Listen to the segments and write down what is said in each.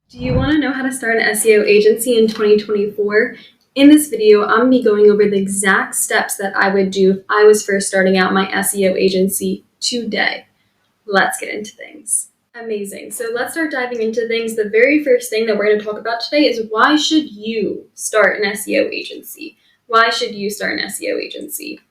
Do you want to know how to start an SEO agency in 2024? In this video, I'm going to be going over the exact steps that I would do if I was first starting out my SEO agency today. Let's get into things. Amazing. So let's start diving into things. The very first thing that we're going to talk about today is why should you start an SEO agency? Why should you start an SEO agency?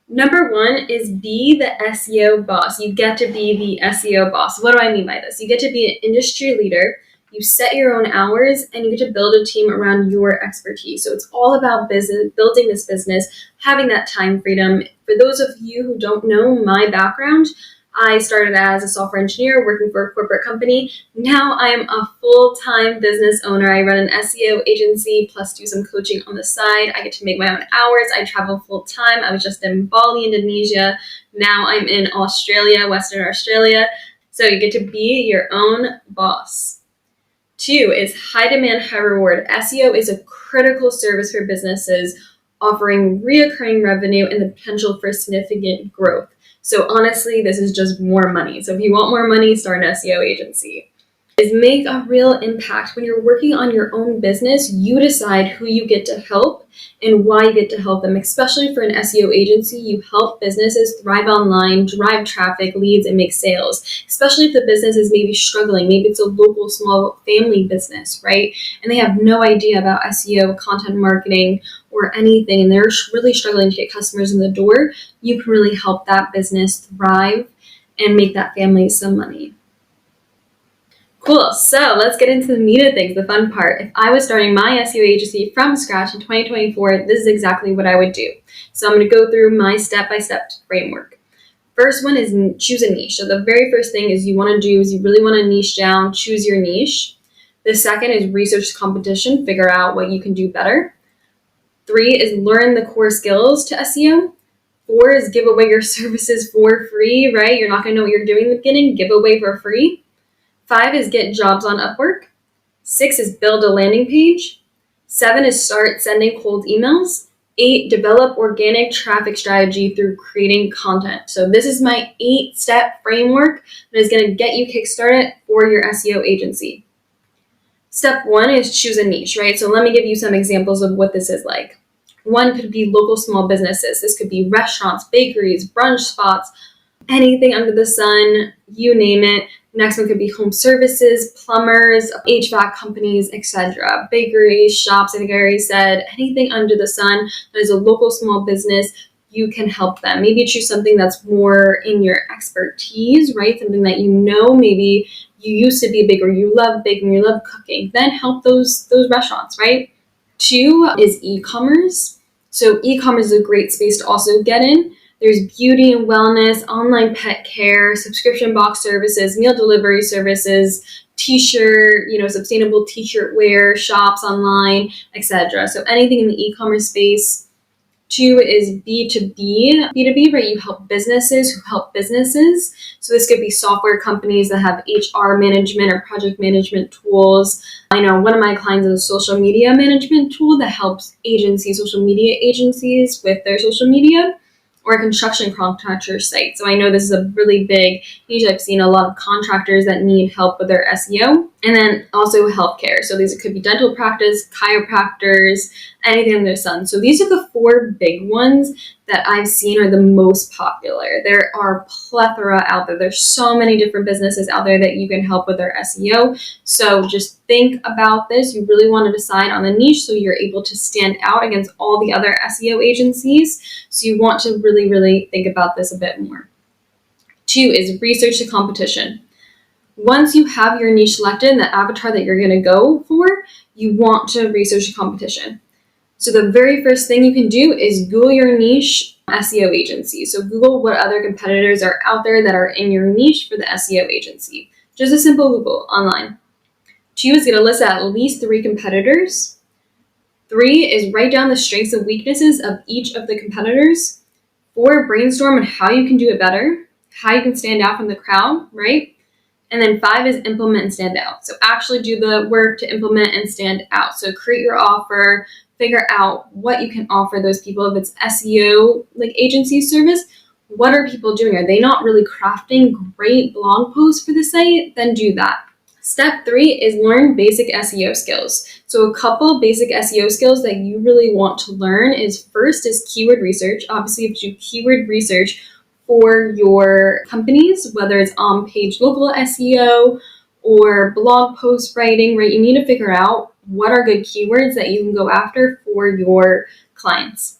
Number one is be the SEO boss. You get to be the SEO boss. What do I mean by this? You get to be an industry leader. You set your own hours and you get to build a team around your expertise. So it's all about business, building this business, having that time freedom. For those of you who don't know my background, I started as a software engineer working for a corporate company. Now I am a full-time business owner. I run an SEO agency plus do some coaching on the side. I get to make my own hours. I travel full-time. I was just in Bali, Indonesia. Now I'm in Australia, Western Australia. So you get to be your own boss. Two is high demand, high reward. SEO is a critical service for businesses offering reoccurring revenue and the potential for significant growth. So honestly, this is just more money. So if you want more money, start an SEO agency. Is make a real impact. When you're working on your own business, you decide who you get to help and why you get to help them. Especially for an SEO agency, you help businesses thrive online, drive traffic, leads, and make sales. Especially if the business is maybe struggling. Maybe it's a local small family business, right? And they have no idea about SEO, content marketing, or anything, and they're really struggling to get customers in the door. You can really help that business thrive and make that family some money. Cool, so let's get into the meat of things, the fun part. If I was starting my SEO agency from scratch in 2024, this is exactly what I would do. So I'm going to go through my step-by-step framework. First one is choose a niche. So the very first thing is you really want to niche down, choose your niche. The second is research competition, figure out what you can do better. 3 is learn the core skills to SEO. 4 is give away your services for free, right? You're not going to know what you're doing in the beginning, give away for free. 5 is get jobs on Upwork. 6 is build a landing page. 7 is start sending cold emails. 8, develop organic traffic strategy through creating content. So this is my 8-step framework that is going to get you kickstarted for your SEO agency. Step 1 is choose a niche, right? So let me give you some examples of what this is like. 1 could be local small businesses. This could be restaurants, bakeries, brunch spots, anything under the sun, you name it. Next one could be home services, plumbers, HVAC companies, etc. Bakeries, shops, I think I already said, anything under the sun that is a local small business, you can help them. Maybe choose something that's more in your expertise, right? Something that you know, maybe you used to be a baker, you love baking, you love cooking, then help those restaurants, right? 2 is e-commerce. So e-commerce is a great space to also get in. There's beauty and wellness, online pet care, subscription box services, meal delivery services, t-shirt, sustainable t-shirt wear, shops online, etc. So anything in the e-commerce space. 2 is B2B, right? You help businesses who help businesses. So this could be software companies that have HR management or project management tools. I know one of my clients is a social media management tool that helps social media agencies with their social media, or a construction contractor site. So I know this is a really big niche. I've seen a lot of contractors that need help with their SEO. And then also healthcare. So these could be dental practice, chiropractors, anything under the sun. So these are the 4 big ones that I've seen are the most popular. There are plethora out there. There's so many different businesses out there that you can help with their SEO. So just think about this. You really want to decide on the niche so you're able to stand out against all the other SEO agencies. So you want to really, really think about this a bit more. 2 is research the competition. Once you have your niche selected and the avatar that you're going to go for, you want to research the competition. So the very first thing you can do is Google your niche SEO agency. So Google what other competitors are out there that are in your niche for the SEO agency. Just a simple Google online. 2 is get a list of at least 3 competitors. 3 is write down the strengths and weaknesses of each of the competitors. 4, brainstorm on how you can do it better, how you can stand out from the crowd, right? And then 5 is implement and stand out. So actually do the work to implement and stand out. So create your offer, figure out what you can offer those people. If it's SEO, like agency service, what are people doing? Are they not really crafting great blog posts for the site? Then do that. Step 3 is learn basic SEO skills. So a couple basic SEO skills that you really want to learn is first is keyword research. Obviously, you have to do keyword research for your companies, whether it's on-page local SEO or blog post writing, right? You need to figure out what are good keywords that you can go after for your clients.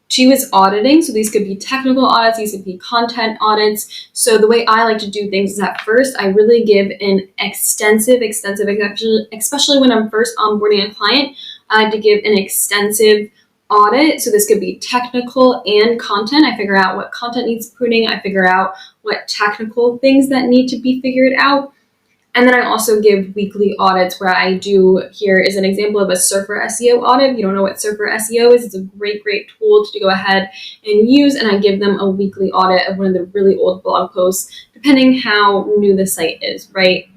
2 is auditing. So these could be technical audits, these could be content audits. So the way I like to do things is at first, I really give an extensive, especially when I'm first onboarding a client, I like to give an extensive audit. So this could be technical and content. I figure out what content needs putting. I figure out what technical things that need to be figured out. And then I also give weekly audits where I do, here is an example of a Surfer SEO audit. If you don't know what Surfer SEO is, it's a great tool to go ahead and use. And I give them a weekly audit of one of the really old blog posts, depending how new the site is, right?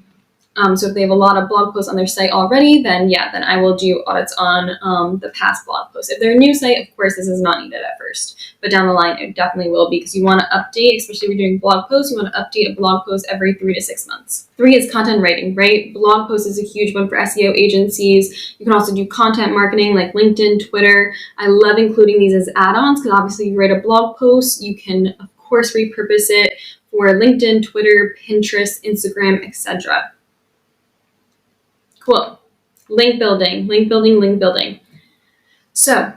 So if they have a lot of blog posts on their site already, then I will do audits on the past blog posts. If they're a new site, of course, this is not needed at first, but down the line, it definitely will be, because you want to update, especially if you're doing blog posts, you want to update a blog post every 3 to 6 months. 3 is content writing, right? Blog posts is a huge one for SEO agencies. You can also do content marketing like LinkedIn, Twitter. I love including these as add-ons because obviously you write a blog post, you can, of course, repurpose it for LinkedIn, Twitter, Pinterest, Instagram, etc. Cool. Link building. So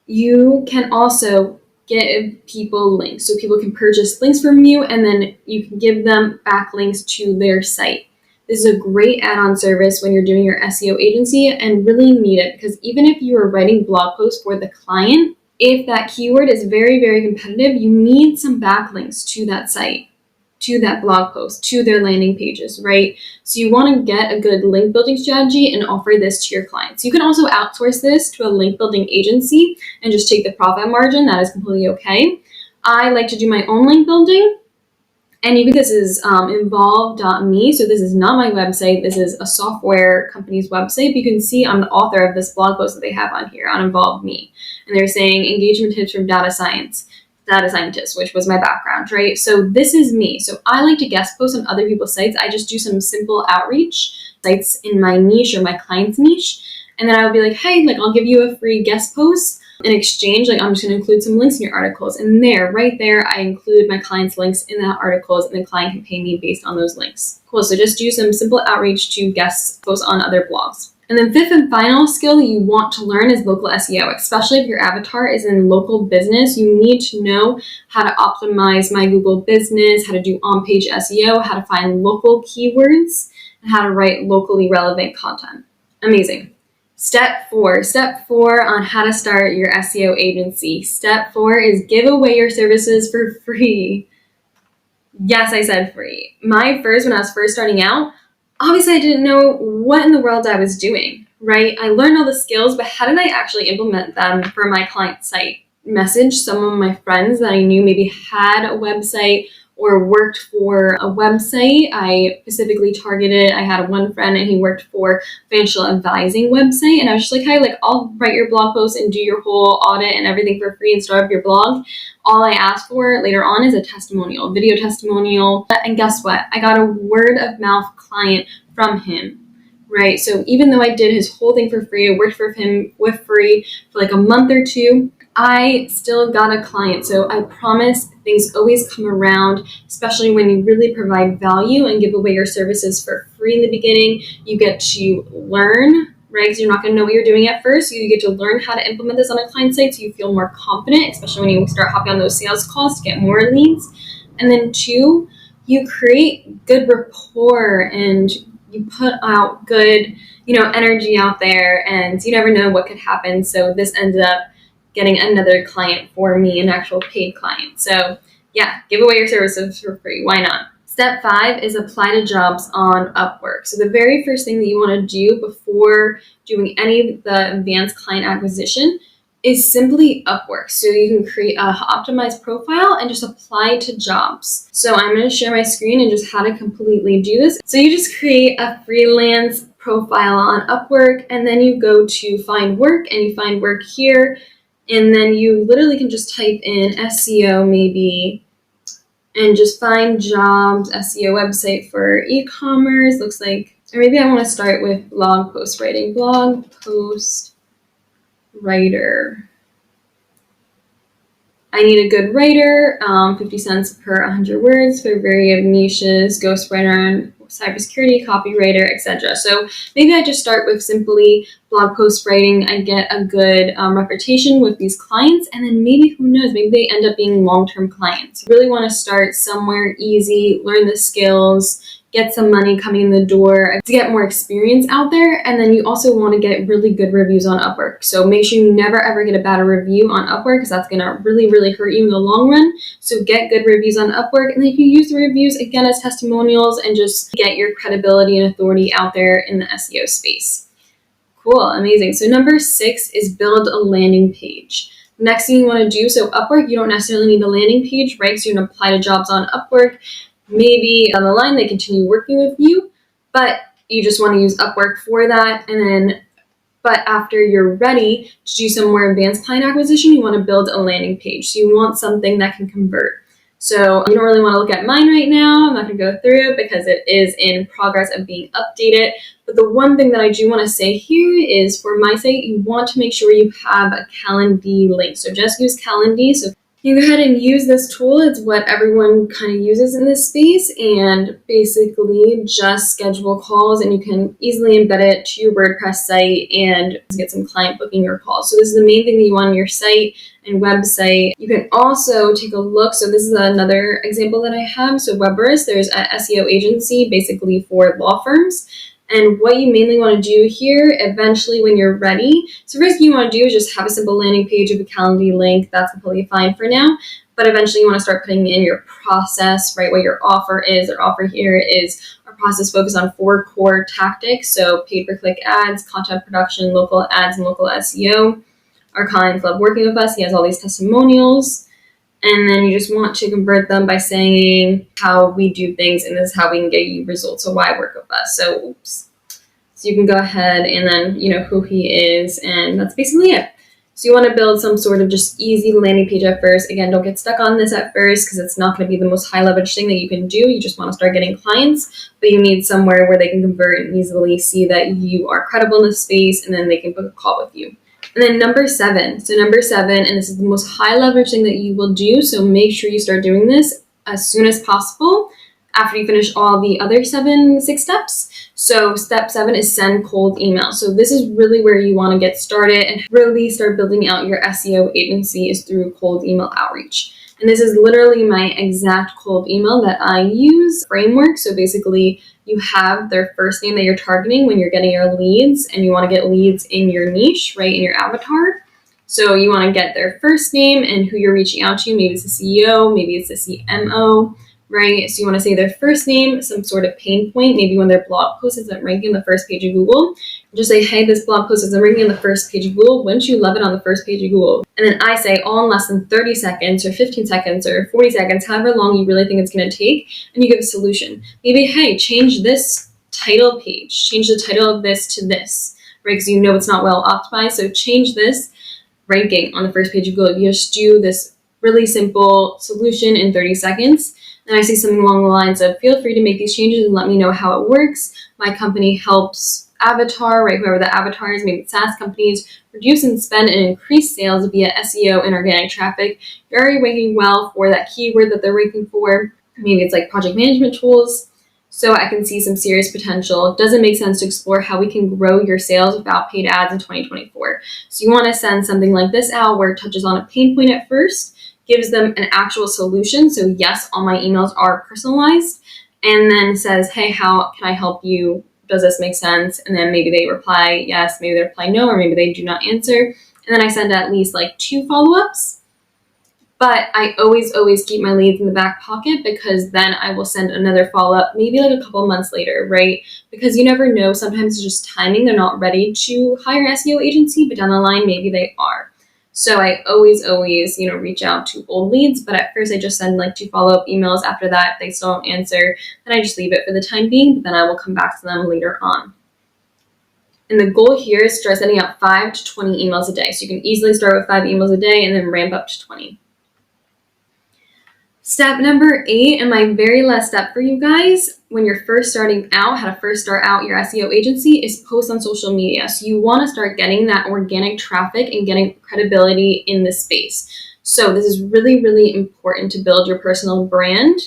you can also give people links. So people can purchase links from you, and then you can give them backlinks to their site. This is a great add-on service when you're doing your SEO agency, and really need it, because even if you are writing blog posts for the client, if that keyword is very, very competitive, you need some backlinks to that site, to that blog post, to their landing pages, right? So you want to get a good link building strategy and offer this to your clients. You can also outsource this to a link building agency and just take the profit margin. That is completely okay. I like to do my own link building. And you can, this is involve.me. So this is not my website. This is a software company's website. But you can see I'm the author of this blog post that they have on here on Involve Me. And they're saying engagement tips from data scientist, which was my background, right? So this is me. So I like to guest post on other people's sites. I just do some simple outreach sites in my niche or my client's niche. And then I would be like, hey, I'll give you a free guest post in exchange. I'm just going to include some links in your articles. And right there, I include my client's links in that articles, and the client can pay me based on those links. Cool. So just do some simple outreach to guest posts on other blogs. And then 5th and final skill that you want to learn is local SEO, especially if your avatar is in local business. You need to know how to optimize My Google Business, how to do on-page SEO, how to find local keywords, and how to write locally relevant content. Amazing. Step 4 on how to start your SEO agency. Step 4 is give away your services for free. Yes, I said free. When I was first starting out, obviously I didn't know what in the world I was doing, right? I learned all the skills, but how did I actually implement them for my client site? Message some of my friends that I knew maybe had a website or worked for a website. I specifically targeted, I had one friend and he worked for financial advising website. And I was just like, hey, I'll write your blog post and do your whole audit and everything for free and start up your blog. All I asked for later on is a testimonial, video testimonial. And guess what? I got a word of mouth client from him, right? So even though I did his whole thing for free, I worked for him with free for a month or two, I still got a client. So I promise things always come around, especially when you really provide value and give away your services for free in the beginning. You get to learn, right? Because you're not going to know what you're doing at first. You get to learn how to implement this on a client site so you feel more confident, especially when you start hopping on those sales calls to get more leads. And then 2, you create good rapport and you put out good, energy out there, and you never know what could happen. So this ended up getting another client for me, an actual paid client. So give away your services for free. Why not? Step 5 is apply to jobs on Upwork. So the very first thing that you want to do before doing any of the advanced client acquisition is simply Upwork. So you can create an optimized profile and just apply to jobs. So I'm going to share my screen and just how to completely do this. So you just create a freelance profile on Upwork, and then you go to find work, and you find work here. And then you literally can just type in SEO maybe and just find jobs, SEO website for e-commerce. Looks like Or maybe I want to start with blog post writing. Blog post writer. I need a good writer, 50 cents per 100 words for various niches, ghostwriter, cybersecurity, copywriter, etc. So maybe I just start with simply blog post writing. I get a good reputation with these clients, and then maybe, who knows, maybe they end up being long-term clients. You really want to start somewhere easy, learn the skills, get some money coming in the door to get more experience out there. And then you also want to get really good reviews on Upwork. So make sure you never ever get a bad review on Upwork, because that's going to really, really hurt you in the long run. So get good reviews on Upwork. And then you can use the reviews again as testimonials and just get your credibility and authority out there in the SEO space. Cool, amazing. So number 6 is build a landing page. Next thing you want to do, so Upwork, you don't necessarily need a landing page, right? So you can apply to jobs on Upwork. Maybe down the line they continue working with you, but you just want to use Upwork for that. And then, but after you're ready to do some more advanced client acquisition, you want to build a landing page. So you want something that can convert. So you don't really want to look at mine right now. I'm not going to go through it because it is in progress of being updated. But the one thing that I do want to say here is, for my site, you want to make sure you have a Calendly link. So just use Calendly. So you can go ahead and use this tool. It's what everyone kind of uses in this space, and basically just schedule calls, and you can easily embed it to your WordPress site and get some client booking or calls. So this is the main thing that you want on your site and website. You can also take a look. So this is another example that I have. So Weberist, there's an SEO agency basically for law firms. And what you mainly want to do here, eventually when you're ready, so first thing you want to do is just have a simple landing page with a Calendly link. That's completely fine for now. But eventually you want to start putting in your process, right? What your offer is. Our offer here is our process focused on 4 core tactics. So pay-per-click ads, content production, local ads, and local SEO. Our clients love working with us. He has all these testimonials. And then you just want to convert them by saying how we do things, and this is how we can get you results. So why work with us? So, So you can go ahead and then, who he is, and that's basically it. So you want to build some sort of just easy landing page at first. Again, don't get stuck on this at first, because it's not going to be the most high leverage thing that you can do. You just want to start getting clients, but you need somewhere where they can convert and easily see that you are credible in this space, and then they can book a call with you. And then number 7. So number 7, and this is the most high leverage thing that you will do. So make sure you start doing this as soon as possible after you finish all the other 6 steps. So step 7 is send cold email. So this is really where you want to get started and really start building out your SEO agency, is through cold email outreach. And this is literally my exact cold email that I use framework. So basically you have their first name that you're targeting when you're getting your leads, and you want to get leads in your niche, right, in your avatar. So you want to get their first name and who you're reaching out to. Maybe it's the CEO, maybe it's the CMO, right? So you want to say their first name, some sort of pain point, maybe when their blog post isn't ranking on the first page of Google. Just say, hey, this blog post isn't ranking on the first page of Google. Wouldn't you love it on the first page of Google? And then I say, all in less than 30 seconds or 15 seconds or 40 seconds, however long you really think it's going to take, and you give a solution. Maybe, hey, change this title page. Change the title of this to this, right? Because you know it's not well optimized. So change this ranking on the first page of Google. You just do this really simple solution in 30 seconds. And I say something along the lines of, feel free to make these changes and let me know how it works. My company helps avatar, right, whoever the avatar is, maybe SaaS companies, reduce and spend and increase sales via SEO and organic traffic. You're already ranking well for that keyword that they're ranking for. Maybe it's like project management tools. So I can see some serious potential. Does it make sense to explore how we can grow your sales without paid ads in 2024? So you want to send something like this out where it touches on a pain point at first, gives them an actual solution. So yes, all my emails are personalized, and then says, hey, how can I help you? Does this make sense? And then maybe they reply yes, maybe they reply no, or maybe they do not answer. And then I send at least like 2 follow-ups. But I always keep my leads in the back pocket, because then I will send another follow-up maybe like a couple months later, right? Because you never know. Sometimes it's just timing. They're not ready to hire an SEO agency, but down the line, maybe they are. So I always, reach out to old leads. But at first I just send like 2 follow-up emails. After that, if they still don't answer, then I just leave it for the time being, but then I will come back to them later on. And the goal here is to start sending out 5 to 20 emails a day. So you can easily start with 5 emails a day and then ramp up to 20. Step number 8, and my very last step for you guys, when you're first starting out, how to first start out your SEO agency is post on social media. So you want to start getting that organic traffic and getting credibility in the space. So this is really, really important to build your personal brand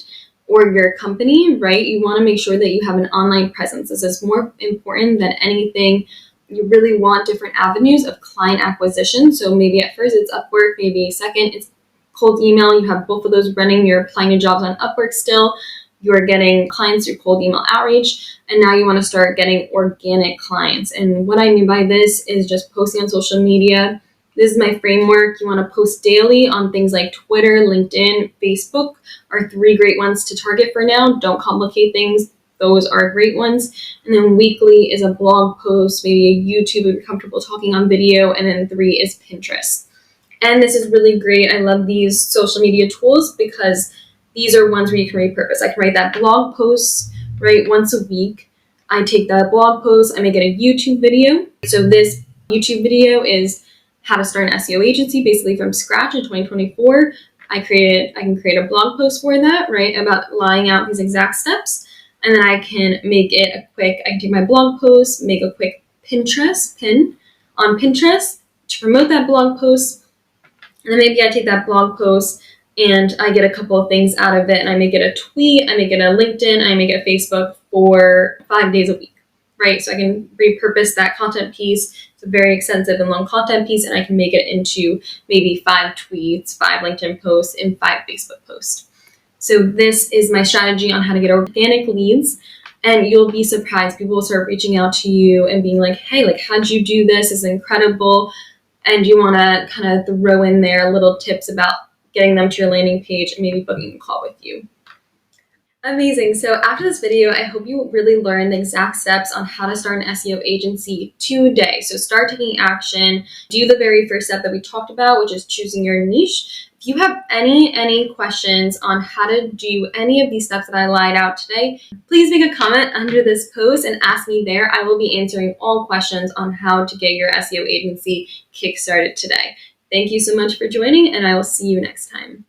or your company, right? You want to make sure that you have an online presence. This is more important than anything. You really want different avenues of client acquisition. So maybe at first it's Upwork, maybe second it's cold email. You have both of those running. You're applying to jobs on Upwork still. You're getting clients through cold email outreach. And now you want to start getting organic clients. And what I mean by this is just posting on social media. This is my framework. You want to post daily on things like Twitter, LinkedIn, Facebook are 3 great ones to target for now. Don't complicate things. Those are great ones. And then weekly is a blog post, maybe a YouTube if you're comfortable talking on video. And then 3 is Pinterest. And this is really great. I love these social media tools because these are ones where you can repurpose. I can write that blog post, right, once a week. I take that blog post, I make it a YouTube video. So this YouTube video is how to start an SEO agency, basically from scratch in 2024. I can create a blog post for that, right, about laying out these exact steps. And then I can make it I can take my blog post, make a quick Pinterest pin on Pinterest to promote that blog post. And then maybe I take that blog post and I get a couple of things out of it, and I make it a tweet, I make it a LinkedIn, I make it a Facebook for 5 days a week, right? So I can repurpose that content piece. It's a very extensive and long content piece, and I can make it into maybe 5 tweets, 5 LinkedIn posts, and 5 Facebook posts. So this is my strategy on how to get organic leads. And you'll be surprised. People will start reaching out to you and being like, hey, like, how'd you do this? It's incredible. And you want to kind of throw in there little tips about getting them to your landing page and maybe booking a call with you. Amazing. So after this video, I hope you really learned the exact steps on how to start an SEO agency today. So start taking action, do the very first step that we talked about, which is choosing your niche. If you have any questions on how to do any of these steps that I laid out today, please make a comment under this post and ask me there. I will be answering all questions on how to get your SEO agency kickstarted today. Thank you so much for joining, and I will see you next time.